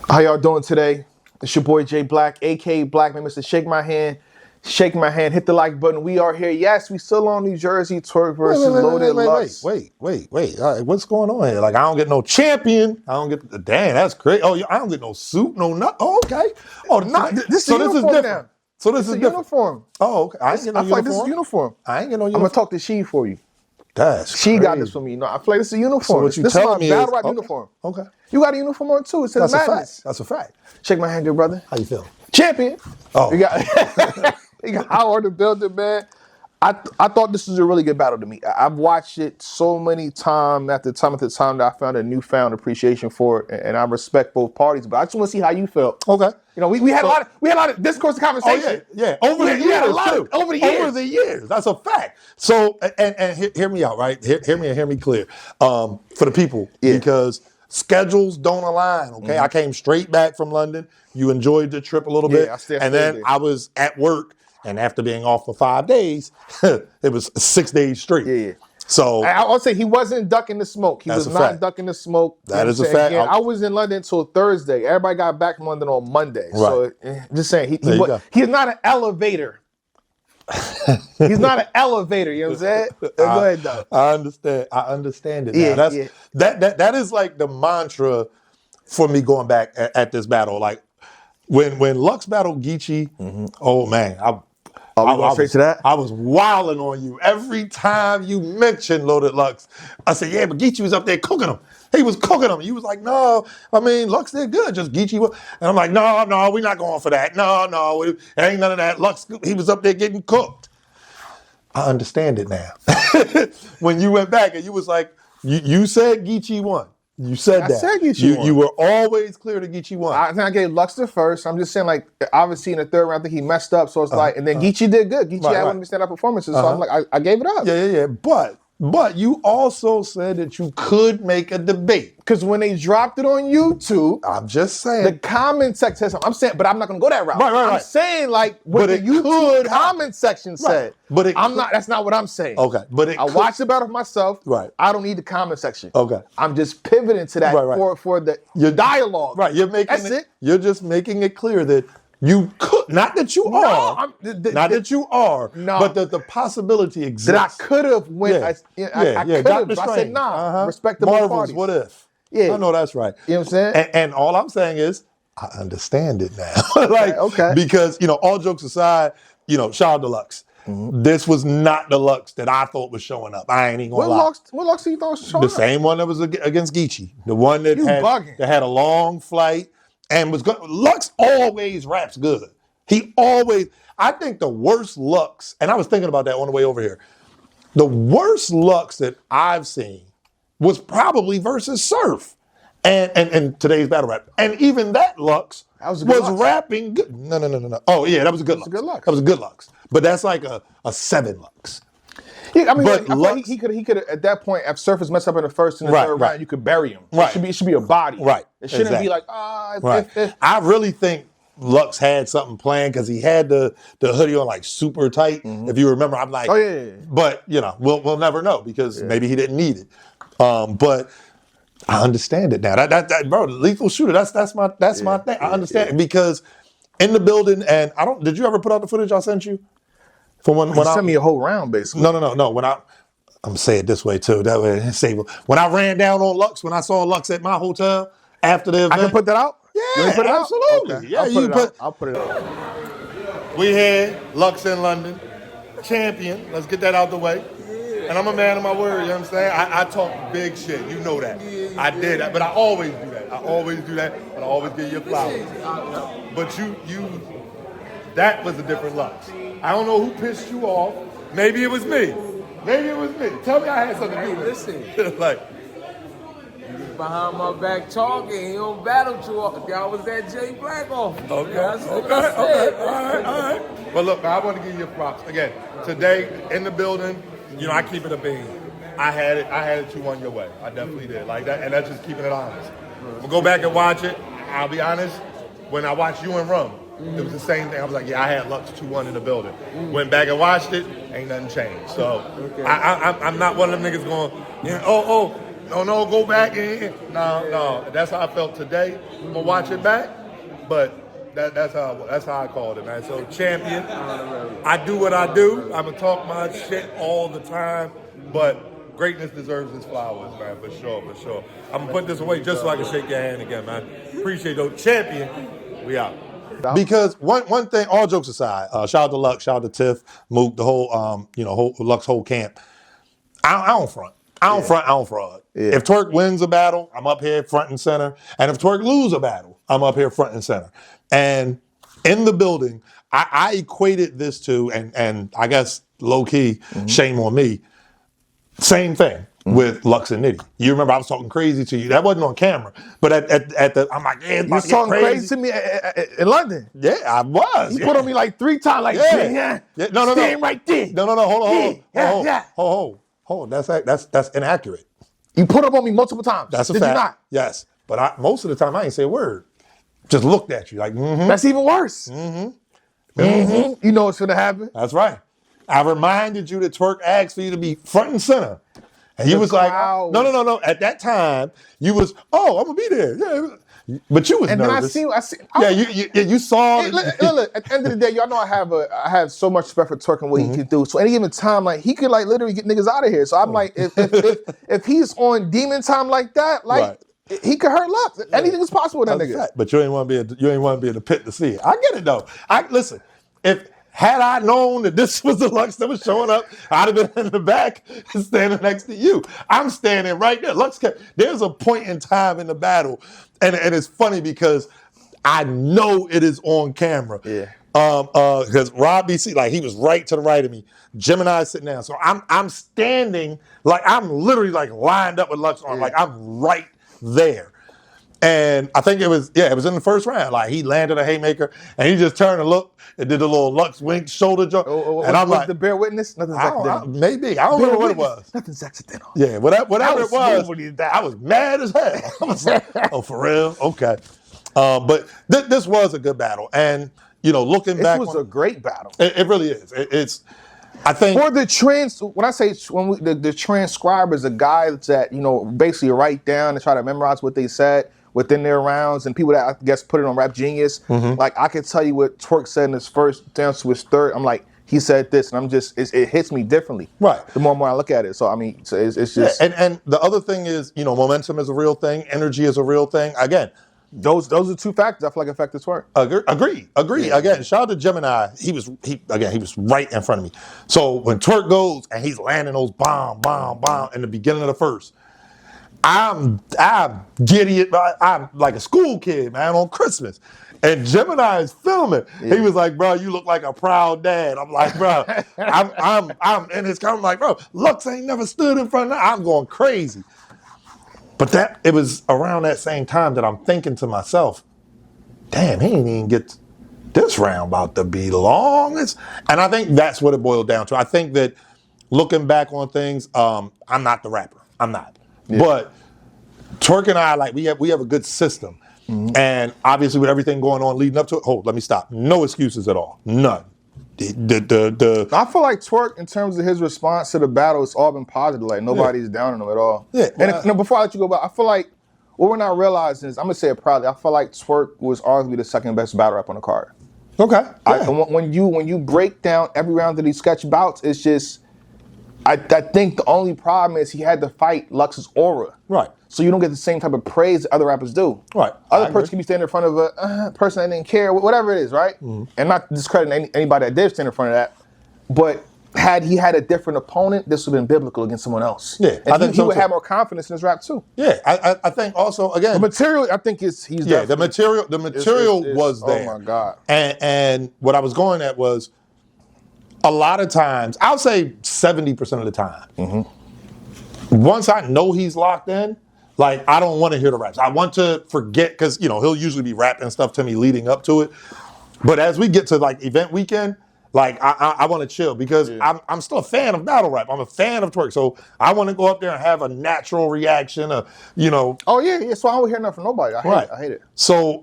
How y'all doing today? It's your boy Jayblac, aka Black Man, Mr. Shake My Hand. Shake my hand, hit the like button. We are here. Yes, we still on New Jersey Twork versus Loaded Lux. Wait. What's going on here? Like, I don't get no champion. I don't get, damn, that's great. Oh, I don't get no suit, no nut. Oh, okay. Oh, not, This so is this is uniform different. now. So this is different. Uniform. Oh, okay. I ain't get no I feel uniform. like this is uniform. I ain't get no I'm uniform. gonna talk to She for you. That's She got crazy. this for me. No, I feel like this is a uniform. So what you this telling is me my is battle rap okay. uniform. Okay. You got a uniform on too. It says That's a Madness. fact. That's a fact. Shake my hand, good brother. How you feel? Champion. Oh. You got you got Howard the builder, man. I thought this was a really good battle to me. I've watched it so many times after time that I found a newfound appreciation for it, and I respect both parties. But I just want to see how you felt. Okay. You know, we had a lot of discourse and conversation. Oh, yeah. Over the years. That's a fact. So, and hear me out, right? Hear me clear. For the people, because schedules don't align, okay? Mm-hmm. I came straight back from London. You enjoyed the trip a little bit. And then I was at work, and after being off for 5 days, it was 6 days straight. Yeah. So I'll say he wasn't ducking the smoke. He was not ducking the smoke. That is a fact. Again, I was in London until Thursday. Everybody got back from London on Monday. Right. So just saying, he's not an elevator. He's not an elevator. You know what I'm saying? Go ahead, though. I understand it now. That is like the mantra for me going back at this battle. Like when Lux battled Geechee, oh man, I was wilding on you every time you mentioned Loaded Lux. I said, yeah, but Geechee was up there cooking him. He was cooking him. You was like, no, I mean, Lux did good, just Geechee. And I'm like, no, we're not going for that. No, it ain't none of that. Lux, he was up there getting cooked. I understand it now. When you went back and you was like, you said Geechee won. You said that. I said Geechee won. You were always clear to Geechee won. I think I gave Lux the first. I'm just saying, like, obviously in the third round, I think he messed up. So it's like, and then Geechee did good. Geechee had one of his stand-up performances. So I'm like, I gave it up. Yeah. But you also said that you could make a debate. Because when they dropped it on YouTube, I'm just saying. the comment section said something. I'm saying, but I'm not going to go that route. Right. I'm saying, like, what the YouTube comment section said. But that's not what I'm saying. Okay. But I watched the battle for myself. Right. I don't need the comment section. Okay. I'm just pivoting to that for your dialogue. Right. That's it. You're just making it clear that you could, not that you are, but that the possibility exists. That I could have went. I could have. I said, nah, respect the both parties. What if? Yeah. I know that's right. You know what I'm saying? And all I'm saying is, I understand it now. Because, all jokes aside, shout out to Lux. This was not the Lux that I thought was showing up. I ain't even gonna lie. What Lux do you thought was showing up? The same one that was against Geechee. The one that had a long flight and was good. Lux always raps good. I think the worst Lux, and I was thinking about that on the way over here. The worst Lux that I've seen was probably versus Surf and today's battle rap. And even that Lux was rapping good. No. Oh, yeah, that was a good Lux. That was a good Lux. But that's like a 7 Lux. Yeah, I mean, I thought he could at that point, if Surf is messed up in the first and the third round, you could bury him. Right. It should be a body. Right. It shouldn't be like, I really think Lux had something planned because he had the hoodie on like super tight. If you remember, I'm like, But we'll never know because maybe he didn't need it. But I understand it now. That bro, lethal shooter. That's my thing. I understand it because in the building, and did you ever put out the footage I sent you? When you sent me a whole round, basically. No. I'm gonna say it this way too. That way, when I ran down on Lux, when I saw Lux at my hotel after the event, I can put that out. Yeah, put it absolutely. Out? Okay. Yeah, I'll put it out. We here, Lux in London, champion. Let's get that out the way. And I'm a man of my word. You know what I'm saying? I talk big shit. You know that. I did that, but I always do that. But I always give you flowers. But that was a different Lux. I don't know who pissed you off. Maybe it was me. Tell me I had something to do with it. Listen. Like, he was behind my back talking. He don't battle too often. Y'all was that Jayblac off. Okay. All right. But look, I want to give you props. Again, today in the building, I keep it a bean. I had it 2-1 your way. I definitely did. Like that, and that's just keeping it honest. We'll go back and watch it. I'll be honest, when I watched you and Rum, it was the same thing. I was like, I had Lux 2-1 in the building. Went back and watched it, ain't nothing changed. So I'm not one of them niggas going, No, go back in. No. That's how I felt today. I'm gonna watch it back, but that's how I called it, man. So champion, I do what I do. I'm gonna talk my shit all the time, but greatness deserves its flowers, man, for sure. I'm gonna put this away just so I can shake your hand again, man. Appreciate those champion. We out. Because one thing, all jokes aside, shout out to Lux, shout out to Tiff, Mook, the whole Lux whole camp. I don't front. I don't fraud. Yeah. If Twork wins a battle, I'm up here front and center. And if Twork loses a battle, I'm up here front and center. And in the building, I equated this to, and I guess low-key, shame on me, same thing with Lux and Nitty. You remember I was talking crazy to you. That wasn't on camera. But at the, I'm like, yeah, you was talking crazy to me in London. Yeah, I was. You put on me like 3 times, like, No. Stand right there. No, hold on. That's inaccurate. You put up on me multiple times. That's a fact. Did you not? Yes. But most of the time, I ain't say a word. Just looked at you like, That's even worse. You know what's going to happen. That's right. I reminded you that Twork asked for you to be front and center. And you was like, no. At that time, you was, I'm going to be there. Yeah. But you was nervous. Then I see. You saw. Hey, look, at the end of the day, y'all know I have so much respect for Twork and what he can do. So any given time, like, he could like literally get niggas out of here. So I'm like, if he's on demon time like that, like, he could hurt Lux. Anything is possible with that nigga. But you ain't want to be in the pit to see it. I get it though. Listen, had I known that this was the Lux that was showing up, I'd have been in the back standing next to you. I'm standing right there. There's a point in time in the battle, and it's funny because I know it is on camera. Yeah. Because Rob BC, like, he was right to the right of me. Gemini sitting down. So I'm standing, like, I'm literally like lined up with Lux on. Like, I'm right there. And I think it was in the first round. Like, he landed a haymaker, and he just turned and looked and did a little Lux wink shoulder jump. And I'm like, the bear witness? Nothing's accidental. Maybe. I don't remember what it was. Nothing's accidental. Yeah, whatever it was, I was mad as hell. I was like, oh, for real? Okay. But this was a good battle. And, looking back. This was a great battle. It really is. It's, I think. For the the transcribers, the guys that, basically write down and try to memorize what they said within their rounds, and people that I guess put it on Rap Genius, like, I can tell you what Twork said in his first down to his third. I'm like, he said this, and it hits me differently. Right. The more and more I look at it. So, I mean, it's just. Yeah, and the other thing is, momentum is a real thing. Energy is a real thing. Again, those are 2 factors I feel like affect the Twork. Agree. Yeah. Again, shout out to Gemini. He was right in front of me. So when Twork goes and he's landing those bomb in the beginning of the first, I'm giddy. I'm like a school kid, man, on Christmas. And Gemini is filming. Yeah. He was like, bro, you look like a proud dad. I'm like, bro, I'm in his car. I'm like, bro, Lux ain't never stood in front of that. I'm going crazy. But it was around that same time that I'm thinking to myself, damn, he ain't even get this round about to be long. And I think that's what it boiled down to. I think that looking back on things, I'm not the rapper. I'm not. Yeah. But Twork and I, like, we have a good system. And obviously with everything going on leading up to it, let me stop. No excuses at all. None. I feel like Twork, in terms of his response to the battle, it's all been positive. Like, nobody's down on him at all. Yeah. And before I let you go back, I feel like what we're not realizing is, I'm going to say it proudly, I feel like Twork was arguably the second best battle rap on the card. Okay. Yeah. When you break down every round that he sketched bouts, it's just, I think the only problem is he had to fight Lux's aura. Right. So you don't get the same type of praise that other rappers do. Right. Other person can be standing in front of a person that didn't care, whatever it is, right? And not discrediting anybody that did stand in front of that. But had he had a different opponent, this would have been biblical against someone else. Yeah, and I think he would have more confidence in his rap too. Yeah, I think also, again, the material, I think he's the material was there. Oh my God. And what I was going at was, a lot of times, I'll say 70% of the time, once I know he's locked in, like, I don't want to hear the raps. I want to forget, because, he'll usually be rapping stuff to me leading up to it. But as we get to, like, event weekend, like, I want to chill, because I'm still a fan of battle rap. I'm a fan of Twork. So I want to go up there and have a natural reaction, Oh, yeah. So I don't hear nothing from nobody. I hate it. So,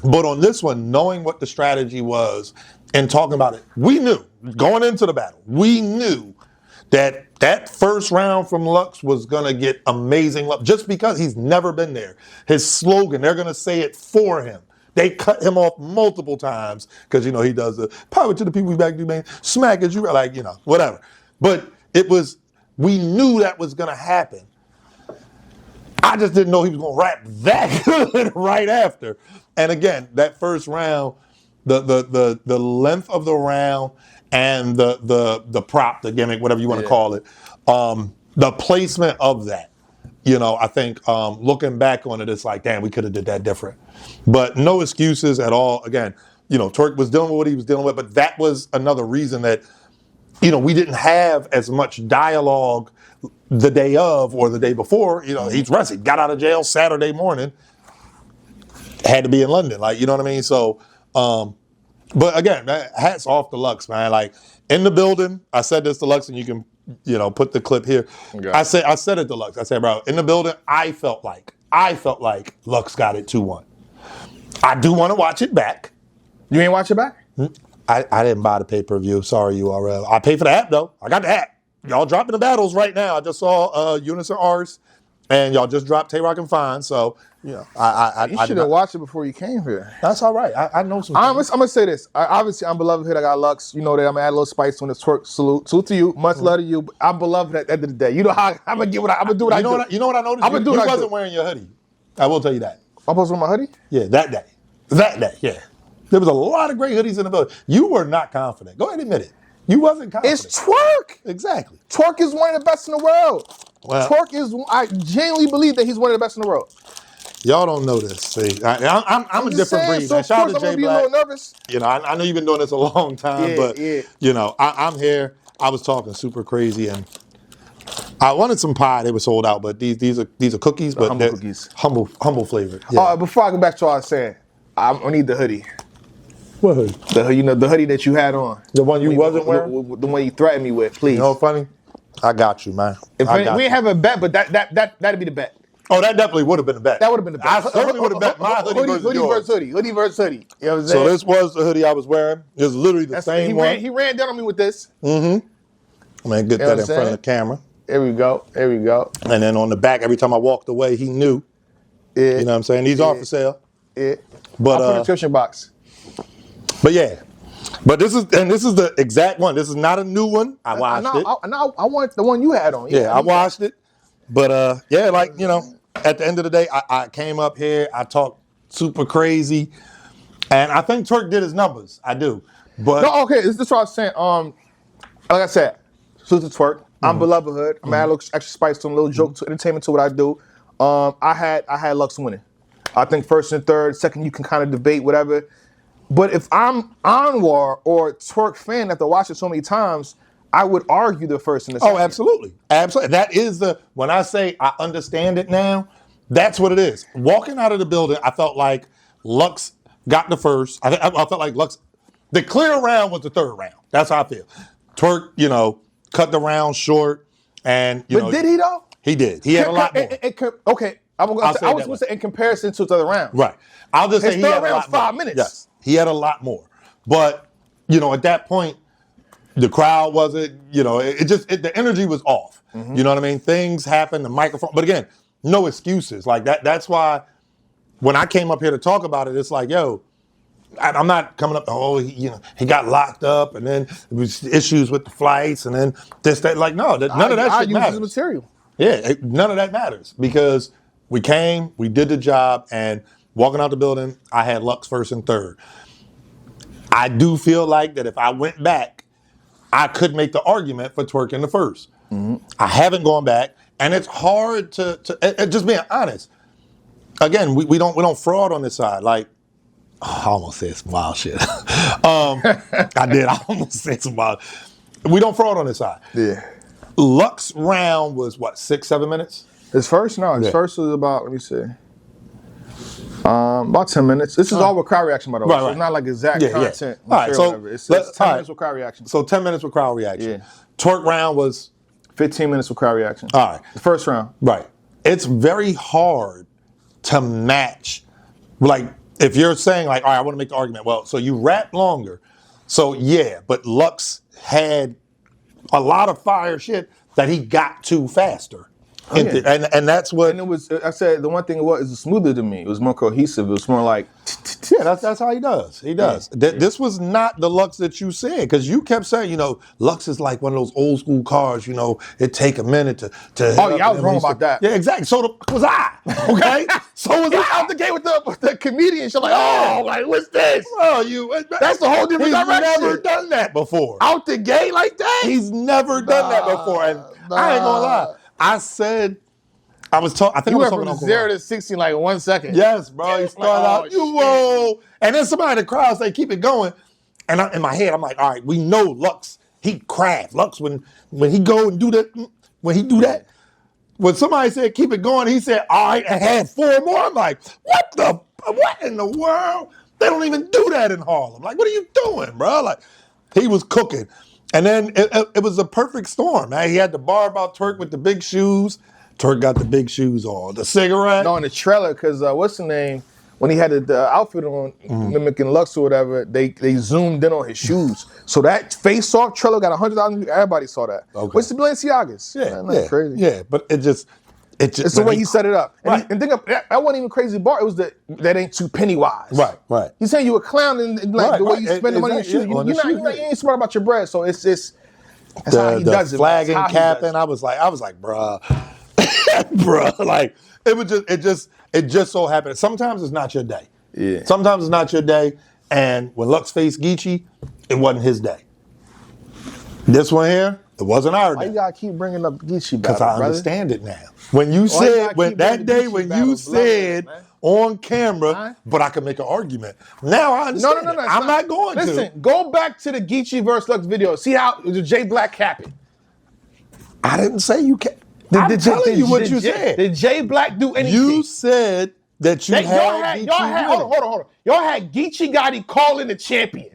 but on this one, knowing what the strategy was and talking about it, we knew, going into the battle, we knew that That first round from Lux was going to get amazing love just because he's never been there. His slogan, they're going to say it for him. They cut him off multiple times because, you know, he does the power to the people we back to, man. Smack as you like, you know, whatever. But we knew that was going to happen. I just didn't know he was going to rap that good right after. And again, that first round, the length of the round and the prop, the gimmick, whatever you want to call it, the placement of that, you know, I think looking back on it, it's like, damn, we could have did that different. But no excuses at all. Again, you know, Twork was dealing with what he was dealing with, but that was another reason that, you know, we didn't have as much dialogue the day of or the day before. You know, he's rested, got out of jail Saturday morning, had to be in London, like, you know what I mean? So, but again, man, hats off to Lux, man. Like, in the building, I said this to Lux, and you can, you know, put the clip here. Okay. I said it to Lux. I said, bro, in the building, I felt like Lux got it 2-1. I do want to watch it back. You ain't watch it back? I didn't buy the pay-per-view. Sorry, URL. I paid for the app, though. I got the app. Y'all dropping the battles right now. I just saw Unison Ars, and y'all just dropped Twork and Fine. So, you know, you should have watched it before you came here. That's all right. I know some things. I'm going to say this. Obviously, I'm beloved here. I got Lux. You know that I'm going to add a little spice on this Twork. Salute to you. Much love to you. I'm beloved at the end of the day. You know how I'm going to get what I'm going to do what I do. You know what I noticed? You wasn't wearing your hoodie. I will tell you that. I'm supposed to wear my hoodie? Yeah, that day, yeah. There was a lot of great hoodies in the building. You were not confident. Go ahead and admit it. You wasn't confident. It's Twork. Exactly. Twork is one of the best in the world. Well, Twork is, I genuinely believe that he's one of the best in the world. Y'all don't know this. See, I'm a different breed. So shout out to I'm be a little nervous. You know, I know you've been doing this a long time, but you know, I'm here. I was talking super crazy, and I wanted some pie. They were sold out, but these are cookies, but humble cookies, humble flavored. Yeah. Before I go back to what I was saying, I need the hoodie. What hoodie? You know, the hoodie that you had on. The one you wasn't wearing? The one you threatened me with, please. You know what's funny? I got you, man. We ain't have a bet, but that'd be the bet. Oh, that definitely would have been the bet. That would have been the bet. I certainly would have bet my hoodie versus hoodie versus hoodie. You know what I'm saying? So this was the hoodie I was wearing. It was literally the same one. He ran down on me with this. Mm-hmm. Man, get that in front of the camera. There we go. And then on the back, every time I walked away, he knew. Yeah. You know what I'm saying? These are for sale. Yeah. But I'll put in the description box. But yeah. But this is the exact one. This is not a new one. I watched it. I want the one you had on. Yeah, I watched it. But yeah, like, you know, at the end of the day, I came up here, I talked super crazy, and I think Twork did his numbers. I do. But no, okay, this is what I was saying. Like I said, salute to Twork. I'm beloved hood. I'm add a little extra spice to a little joke to entertainment to what I do. I had Lux winning. I think first and third, second you can kind of debate whatever. But if I'm Anwar or Twork fan after watching so many times, I would argue the first and the second. Oh, absolutely. Absolutely. That is when I say I understand it now, that's what it is. Walking out of the building, I felt like Lux got the first. I felt like Lux, the clear round was the third round. That's how I feel. Twork, you know, cut the round short. And, you know. But did he though? He did. He had a lot more. Okay. I was going to say in comparison to the other round. Right. I'll just say he had a lot more. His third round was 5 minutes. Yes. He had a lot more. But, you know, at that point, the crowd wasn't, you know, the energy was off. Mm-hmm. You know what I mean? Things happened, the microphone. But again, no excuses. Like that's why when I came up here to talk about it, it's like, yo, I'm not coming up, he got locked up and then there was issues with the flights and then this, that. Like, no, none of that shit matters. His material. Yeah, none of that matters because we came, we did the job, and walking out the building, I had Lux first and third. I do feel like that if I went back, I could make the argument for Twork in the first. Mm-hmm. I haven't gone back, and it's hard to just being honest. Again, we don't fraud on this side. Like, I almost said some wild shit. I did. I almost said some wild. We don't fraud on this side. Yeah. Lux round was what, 6-7 minutes? His first? No, his first was about, let me see. About 10 minutes. This is all with crowd reaction, by the way. So it's not like exact content. All right, so it's 10 minutes with crowd reaction. So 10 minutes with crowd reaction. Yeah. Twork round was 15 minutes with crowd reaction. All right. The first round. Right. It's very hard to match. Like, if you're saying, like, all right, I want to make the argument. Well, so you rap longer. So, yeah, but Lux had a lot of fire shit that he got to faster. Oh, yeah. And that's what. And it was. I said the one thing it was smoother to me. It was more cohesive. It was more like. Yeah, that's how he does. He does. This was not the Lux that you said, because you kept saying, Lux is like one of those old school cars. It take a minute to. Oh yeah, I was wrong about that. Yeah, exactly. So was I. Okay, so was I. Out the gate with the comedian. She's like, what's this? Oh, that's the whole different direction. He's never done that before. Out the gate like that. He's never done that before, and I ain't gonna lie. I said. I was talking. I think you I was went talking from 0 to 60 in like 1 second. Yes, bro. He started out, whoa. And then somebody in the crowd say, keep it going. And in my head, I'm like, all right, we know Lux, he craft. Lux, when he go and do that, when somebody said, keep it going, he said, all right, I had 4 more. I'm like, what in the world? They don't even do that in Harlem. Like, what are you doing, bro? Like, he was cooking. And then it was a perfect storm, man. He had the bar about Twork with the big shoes. Twork got the big shoes on. The cigarette. No, in the trailer, because what's the name? When he had the outfit on, mimicking Lux or whatever, they zoomed in on his shoes. So that face-off trailer got 100,000 views. Everybody saw that. Okay. What's the Balenciagas? Yeah, crazy. Yeah, but it just it's the way he set it up. And, right. And think of that wasn't even crazy bar. It was that ain't too penny wise. Right. He's saying you a clown and the way you spend the money on your shoes. You ain't smart about your bread. So it's just that's how he does it. Flagging, capping. I was like, bruh. Bruh, like it just so happened. Sometimes it's not your day. Yeah. Sometimes it's not your day. And when Lux faced Geechee, it wasn't his day. This one here, it wasn't our day. Why you gotta keep bringing up Geechee battle, because I understand it now. When you said on camera, but I could make an argument. Now I understand. No. I'm not going to. Listen, go back to the Geechee versus Lux video. See how the Jayblac capping. I didn't say you can't. I'm telling you what you said. Did Jayblac do anything? You said that you had Geechee. Hold on. Y'all had Geechee Gotti calling the champion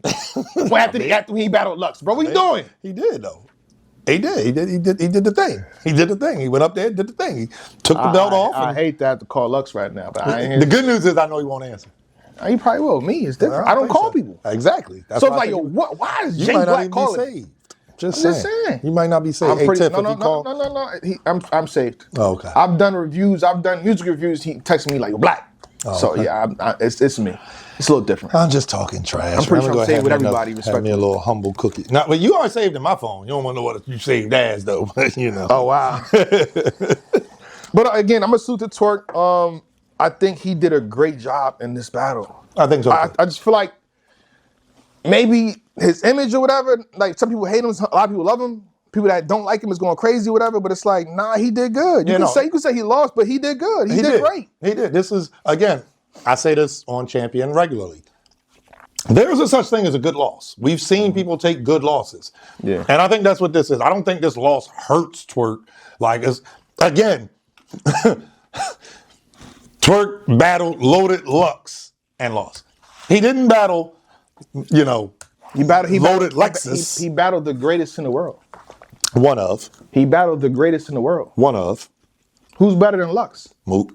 after he battled Lux. Bro, what you doing? He did though. He did the thing. He did the thing. He went up there and did the thing. He took the belt off. I hate to have to call Lux right now, but the good news is I know he won't answer. He probably will. Me, it's different. I don't call people. Exactly. That's so it's like, why is Jayblac calling? Just saying. You might not be saved. No. I'm saved. Oh, okay. I've done reviews. I've done music reviews. He texted me like, "You're black." Oh, so okay. Yeah, it's me. It's a little different. I'm just talking trash. I'm pretty sure I'm saved with everybody. Have me a little humble cookie. Now, but you are saved in my phone. You don't want to know what you saved as though. Oh wow. But again, I'm gonna salute to Twork. I think he did a great job in this battle. I think so. I just feel like maybe his image or whatever, like some people hate him, a lot of people love him. People that don't like him is going crazy or whatever, but it's like, nah, he did good. You can say he lost, but he did good. He did great. He did. This is, again, I say this on Champion regularly. There is a such thing as a good loss. We've seen people take good losses. Yeah. And I think that's what this is. I don't think this loss hurts Twork. Like, again, Twork battled loaded Lux and lost. He didn't battle, he battled Lexus. He battled the greatest in the world. One of. He battled the greatest in the world. One of. Who's better than Lux? Mook.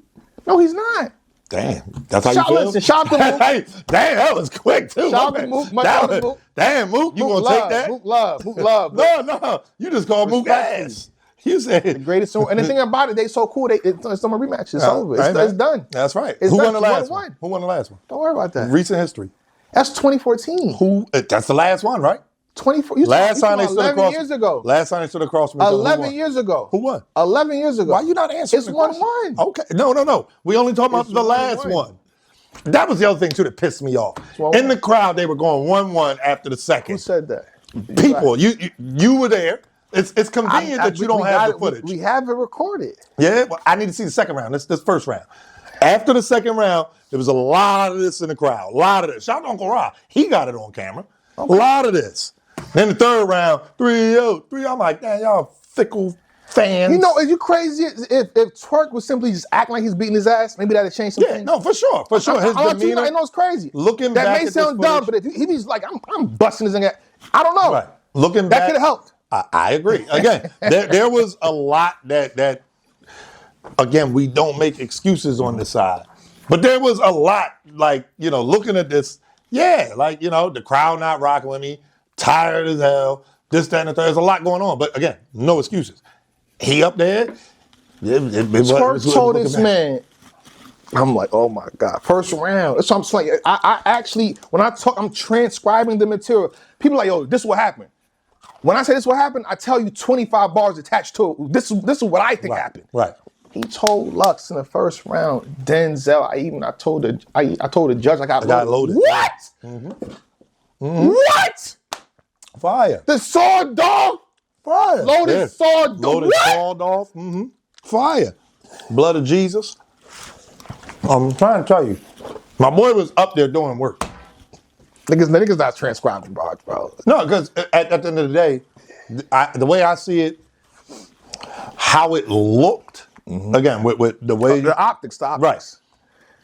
No, he's not. Damn. That's how you feel? Listen, shout out to Mook. Damn, that was quick, too. Shout out to Mook. Damn, Mook, you going to take that? Mook love. No. You just called Mook ass. You said the greatest. And the thing about it, they so cool. It's a rematch. It's over. It's done. That's right. Who won the last one? Who won the last one? Don't worry about that. Recent history. That's 2014. That's the last one, right? 24. Last time they stood 11 years ago. Last time they stood across from 11 years ago. Who won? 11 years ago. Why you not answering? It's 1-1. Okay. No. We only talking about the last one. That was the other thing too that pissed me off. In the crowd, they were going 1-1 after the second. Who said that? People, you were there. It's convenient that you don't have the footage. We have it recorded. Yeah, well, I need to see the second round. This first round. After the second round, there was a lot of this in the crowd. A lot of this. Shout out to Uncle Ra. He got it on camera. Okay. A lot of this. Then the third round, 3-0. I'm like, damn, y'all fickle fans. You know, are you crazy? If Twork was simply just acting like he's beating his ass, maybe that'd change some things. Yeah, no, for sure. His demeanor. I know it's crazy. Looking that back may sound dumb, but if he was like, I'm busting his ass, I don't know. Right. Looking back, that could have helped. I agree. Again, there was a lot that again, we don't make excuses on this side. But there was a lot, like, looking at this, the crowd not rocking with me, tired as hell, this, that, and the third. There's a lot going on. But again, no excuses. he up there. Twork told this man, I'm like, oh my God, first round. That's what I'm saying. I actually, when I talk, I'm transcribing the material. People are like, yo, this is what happened. When I say this is what happened, I tell you 25 bars attached to it. This is what I think happened. Right. He told Lux in the first round, Denzel. I told the judge I got loaded. What? What? Fire. The sawed dog. Fire. Loaded sawed dog. Loaded sawed off. Fire. Blood of Jesus. I'm trying to tell you, my boy was up there doing work. Niggas not transcribing, bro. No, because at the end of the day, the way I see it, how it looked, again, with the way... The optics. Right.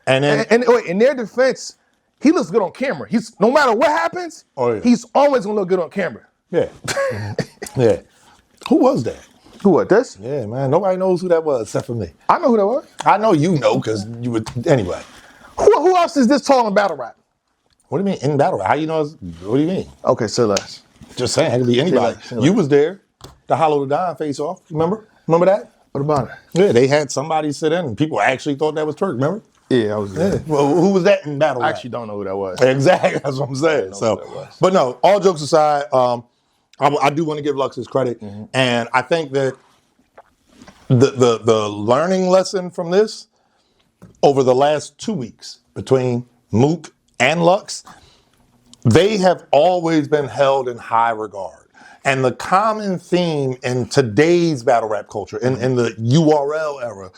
And then... And in their defense, he looks good on camera. No matter what happens, he's always going to look good on camera. Yeah. Yeah. Who was that? Who was this? Yeah, man. Nobody knows who that was except for me. I know who that was. I know you know because you would... Anyway. Who else is this tall in battle rap? What do you mean in battle rap? How you know? What do you mean? Okay, so let's. Just saying, it could be anybody. You was there. The Hollow to Dime face off. Remember? Remember that? What about it? Yeah, they had somebody sit in and people actually thought that was Twork, remember? Yeah, I was there. Yeah. Well, who was that in battle rap? I actually don't know who that was. Exactly, that's what I'm saying. But no, all jokes aside, I do want to give Lux his credit. And I think that the learning lesson from this over the last 2 weeks between Mook and Lux, they have always been held in high regard. And the common theme in today's battle rap culture, in the URL era,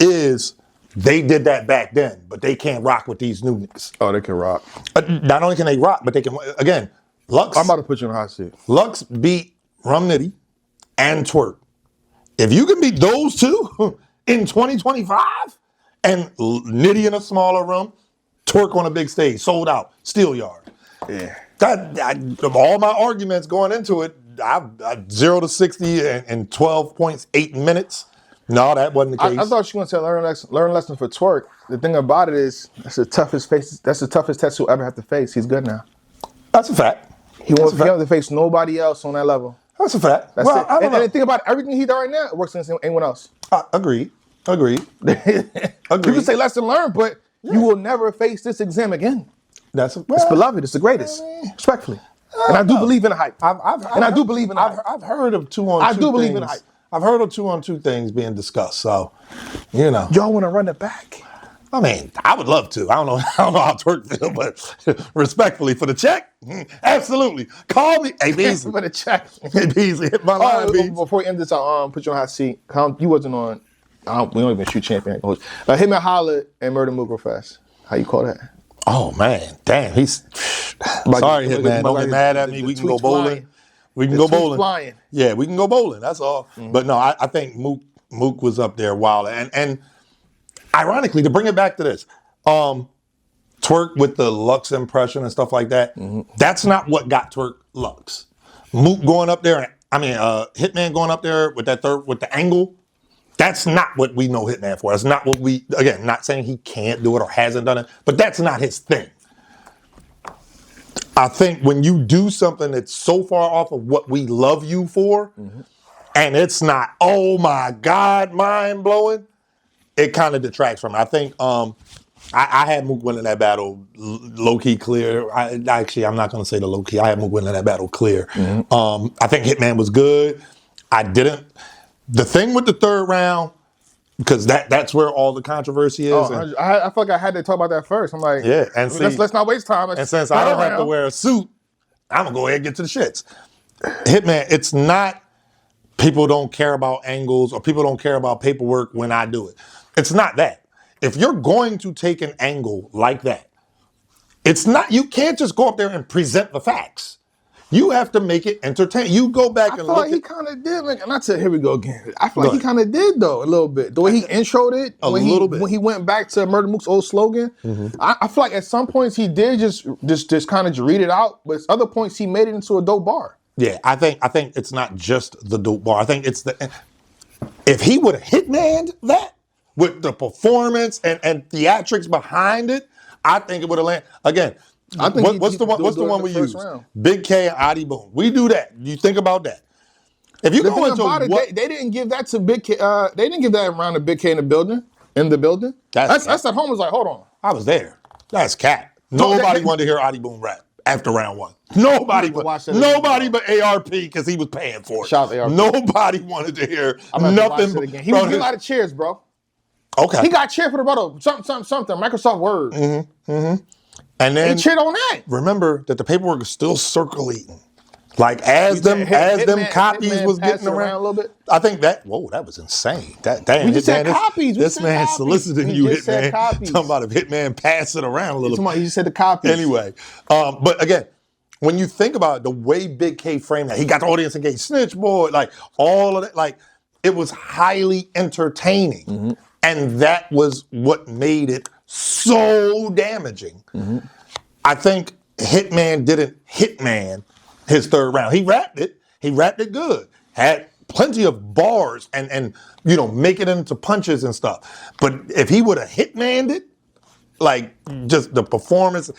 is they did that back then, but they can't rock with these new niggas. Oh, they can rock. Not only can they rock, but they can, again, Lux. I'm about to put you in the hot seat. Lux beat Rum Nitty and Twork. If you can beat those two in 2025, and Nitty in a smaller room, Twork on a big stage, sold out, steel yard. Yeah. All my arguments going into it, I 0 to 60 in 12.8 minutes. No, that wasn't the case. I thought you were going to say learn lesson for Twork. The thing about it is, that's the toughest test he'll ever have to face. He's good now. That's a fact. He won't have to face nobody else on that level. That's a fact. That's it. And the thing about everything he does right now, it works against anyone else. Agreed. You can say lesson learned, but you will never face this exam again. It's beloved. It's the greatest. Respectfully. And I do believe in the hype. I do believe in the hype. I've heard of 2-on-2 I do believe in the hype. I've heard of 2-on-2 things being discussed. So, you know. Y'all want to run it back? I mean, I would love to. I don't know how Twork feel, but respectfully for the check, absolutely. Call me. Hey, Beasley. For the check. Hey, Beasley, hit my line, Beasley. Before we end this, I'll put you on the hot seat. You wasn't on. We don't even shoot champion. Him and Holla and Murder Mook real fast. How you call that? Oh, man. Damn. He's... Sorry, Hitman. Don't get mad at me. We can go bowling. We can go bowling. Flying. Yeah, we can go bowling. That's all. But no, I think Mook was up there wild. And ironically, to bring it back to this, Twork with the Lux impression and stuff like that, that's not what got Twork Lux. Mook going up there, Hitman going up there with the angle, that's not what we know Hitman for. That's not what again, not saying he can't do it or hasn't done it, but that's not his thing. I think when you do something that's so far off of what we love you for, and it's not, oh my God, mind-blowing, it kind of detracts from it. I think I had Mook winning that battle low-key clear. I'm not going to say the low-key. I had Mook winning that battle clear. I think Hitman was good. The thing with the third round, because that's where all the controversy is. I feel like I had to talk about that first. I'm like, yeah, and let's not waste time. And since I don't have to wear a suit, I'm going to go ahead and get to the shits. Hitman, it's not people don't care about angles or people don't care about paperwork when I do it. It's not that. If you're going to take an angle like that, you can't just go up there and present the facts. You have to make it entertaining. You go back and look. I feel like he kind of did. And I said, here we go again. I feel like he kind of did, though, a little bit. The way he introed it, when he went back to Murder Mook's old slogan, I feel like at some points he did just kind of read it out, but at other points he made it into a dope bar. Yeah, I think it's not just the dope bar. I think it's if he would have hitmaned that with the performance and theatrics behind it, I think it would have landed. Again, I think what's the one we use? Big K and Adi Boom. We do that. You think about that. If you The go thing into about it, what they didn't give that to Big K. They didn't give that around to Big K in the building. That's at home. Was like, hold on. I was there. That's cat. No, Nobody wanted to hear Adi Boom rap after round one. Nobody but ARP because he was paying for it. Shout out to ARP. Nobody wanted to hear nothing. He was getting a lot of cheers, bro. Okay. He got cheered for the brother. Something. Microsoft Word. And then he cheered on that. Remember that the paperwork is still circulating. Like as them copies was getting around a little bit. I think that was insane. Damn, we just said copies. This man soliciting you, Hitman. Copies. Talking about if Hitman pass it around a little bit. You just said the copies. Anyway, but again, when you think about it, the way Big K framed that, he got the audience engaged, snitch boy, like all of that, like it was highly entertaining. And that was what made it so damaging. I think Hitman didn't Hitman his third round. He rapped it good. Had plenty of bars and make it into punches and stuff. But if he would have Hitmaned it, like just the performance,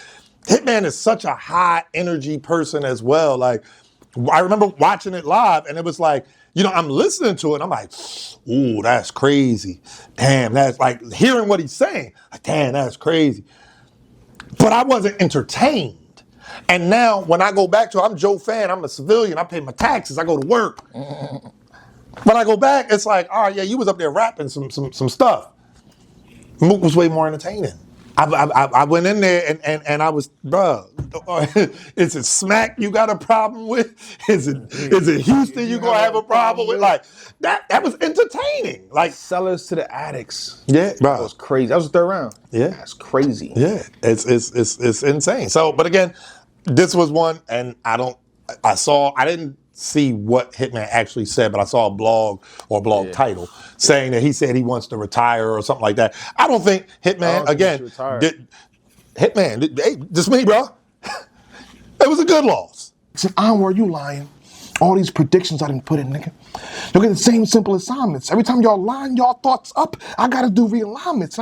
Hitman is such a high energy person as well. Like I remember watching it live and it was like, I'm listening to it and I'm like, ooh, that's crazy. Damn, that's like hearing what he's saying. Like, damn, that's crazy. But I wasn't entertained. And now when I go back to it, I'm Joe Fan, I'm a civilian, I pay my taxes, I go to work. When I go back, it's like, all right, yeah, you was up there rapping some stuff. Mook was way more entertaining. I went in there and I was, bro, is it Smack you got a problem with? Is it Houston you gonna have a problem with? Like that was entertaining. Like Sellers to the Addicts. Yeah, bro. That was crazy. That was the third round. Yeah. That's crazy. Yeah, it's insane. So, but again, this was one, and I didn't see what Hitman actually said, but I saw a blog title saying that he said he wants to retire or something like that. I don't think Hitman, hey, just me, bro. It was a good loss. Said, Anwar, you lying. All these predictions I didn't put in, nigga. You'll get the same simple assignments. Every time y'all line y'all thoughts up, I gotta do realignments.